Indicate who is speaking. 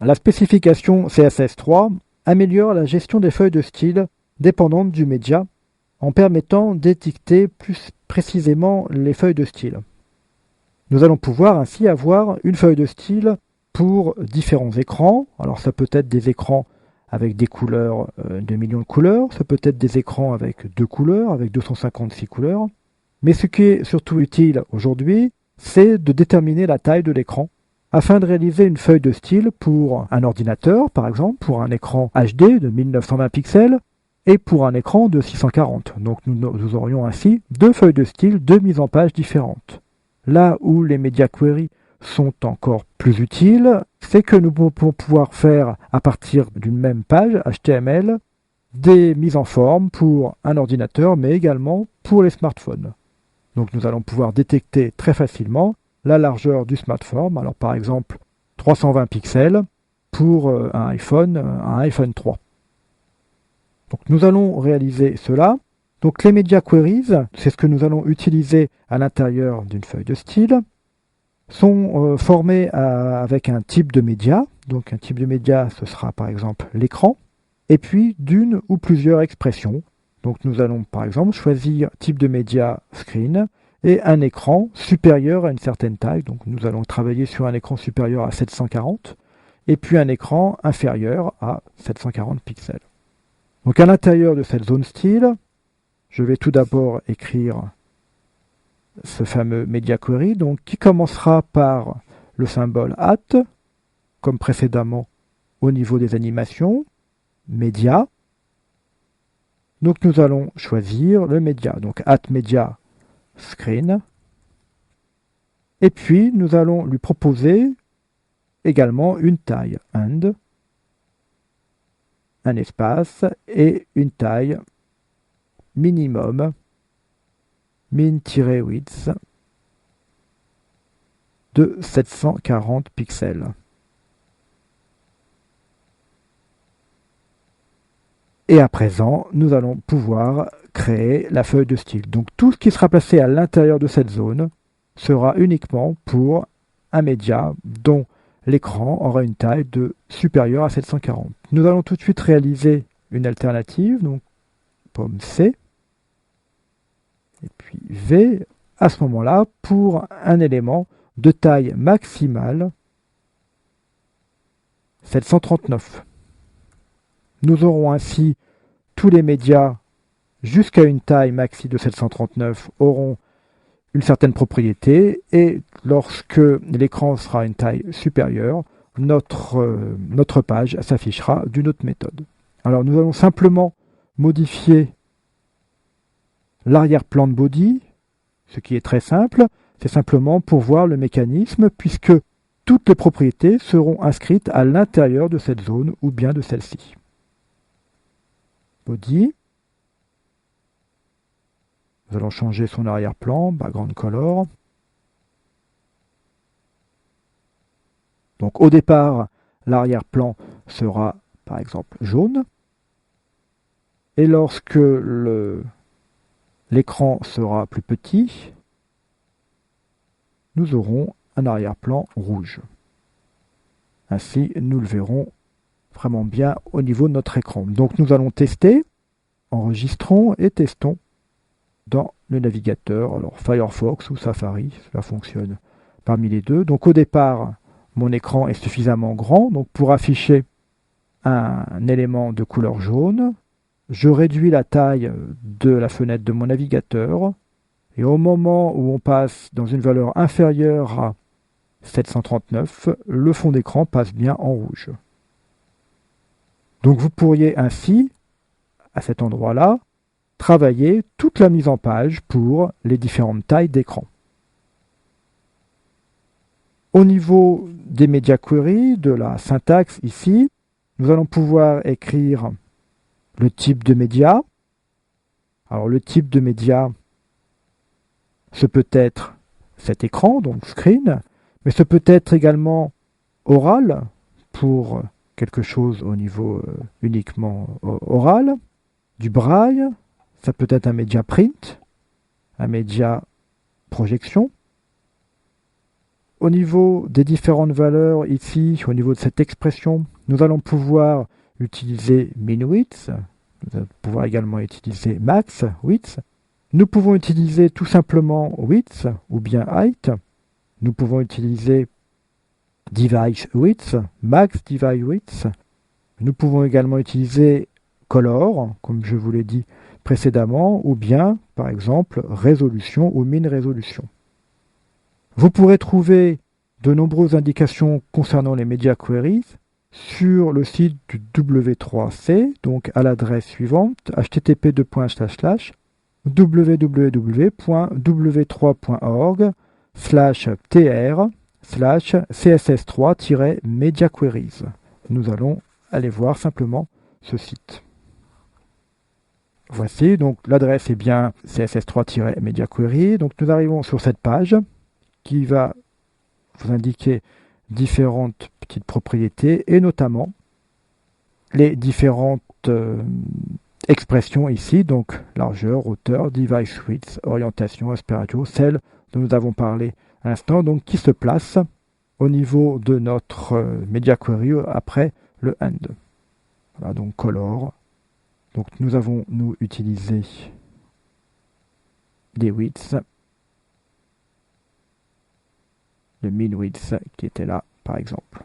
Speaker 1: La spécification CSS3 améliore la gestion des feuilles de style dépendantes du média en permettant d'étiqueter plus précisément les feuilles de style. Nous allons pouvoir ainsi avoir une feuille de style pour différents écrans. Alors ça peut être des écrans avec des couleurs, 2 millions de couleurs, ça peut être des écrans avec 2 couleurs, avec 256 couleurs. Mais ce qui est surtout utile aujourd'hui, c'est de déterminer la taille de l'écran afin de réaliser une feuille de style pour un ordinateur, par exemple, pour un écran HD de 1920 pixels et pour un écran de 640. Donc nous aurions ainsi deux feuilles de style, deux mises en page différentes. Là où les Media Query sont encore plus utiles, c'est que nous pouvons pouvoir faire à partir d'une même page HTML des mises en forme pour un ordinateur, mais également pour les smartphones. Donc nous allons pouvoir détecter très facilement la largeur du smartphone, alors par exemple 320 pixels pour un iPhone 3. Donc nous allons réaliser cela. Donc les Media Queries, c'est ce que nous allons utiliser à l'intérieur d'une feuille de style, sont formés avec un type de média. Donc un type de média, ce sera par exemple l'écran, et puis d'une ou plusieurs expressions. Donc nous allons par exemple choisir type de média screen et un écran supérieur à une certaine taille. Donc nous allons travailler sur un écran supérieur à 740 et puis un écran inférieur à 740 pixels. Donc à l'intérieur de cette zone style, je vais tout d'abord écrire ce fameux Media Query, donc qui commencera par le symbole at, comme précédemment au niveau des animations, média. Donc nous allons choisir le média, donc at media screen. Et puis nous allons lui proposer également une taille and, un espace et une taille minimum min-width de 740 pixels. Et à présent, nous allons pouvoir créer la feuille de style. Donc tout ce qui sera placé à l'intérieur de cette zone sera uniquement pour un média dont l'écran aura une taille supérieure à 740. Nous allons tout de suite réaliser une alternative, donc pomme C, et puis V, à ce moment-là, pour un élément de taille maximale 739. Nous aurons ainsi tous les médias jusqu'à une taille maxi de 739 auront une certaine propriété et lorsque l'écran sera une taille supérieure, notre page s'affichera d'une autre méthode. Alors nous allons simplement modifier l'arrière-plan de body, ce qui est très simple, c'est simplement pour voir le mécanisme puisque toutes les propriétés seront inscrites à l'intérieur de cette zone ou bien de celle-ci. Body. Nous allons changer son arrière-plan, background color. Donc au départ, l'arrière-plan sera par exemple jaune. Et lorsque l'écran sera plus petit, nous aurons un arrière-plan rouge. Ainsi, nous le verrons vraiment bien au niveau de notre écran. Donc nous allons tester, enregistrons et testons dans le navigateur, alors Firefox ou Safari, cela fonctionne parmi les deux. Donc au départ, mon écran est suffisamment grand donc pour afficher un élément de couleur jaune. Je réduis la taille de la fenêtre de mon navigateur et au moment où on passe dans une valeur inférieure à 739, le fond d'écran passe bien en rouge. Donc vous pourriez ainsi, à cet endroit-là, travailler toute la mise en page pour les différentes tailles d'écran. Au niveau des Media Query, de la syntaxe ici, nous allons pouvoir écrire le type de média. Alors le type de média, ce peut être cet écran, donc screen, mais ce peut être également oral, pour quelque chose au niveau uniquement oral, du braille, ça peut être un média print, un média projection, Au niveau des différentes valeurs, ici, au niveau de cette expression, nous allons pouvoir utiliser min-width, nous allons pouvoir également utiliser max-width. Nous pouvons utiliser tout simplement width ou bien height. Nous pouvons utiliser device width, max device width. Nous pouvons également utiliser color, comme je vous l'ai dit précédemment, ou bien, par exemple, résolution ou min résolution. Vous pourrez trouver de nombreuses indications concernant les media queries sur le site du W3C, donc à l'adresse suivante, http://www.w3.org/tr/css3-mediaqueries. Nous allons aller voir simplement ce site. Voici, donc l'adresse est bien css3-mediaquery. Donc nous arrivons sur cette page qui va vous indiquer différentes petites propriétés et notamment les différentes expressions ici, donc largeur, hauteur, device width, orientation, aspect ratio, celle dont nous avons parlé à l'instant, donc qui se place au niveau de notre media query après le end. Voilà, donc color. Donc nous avons utilisé des widths, le min width qui était là par exemple.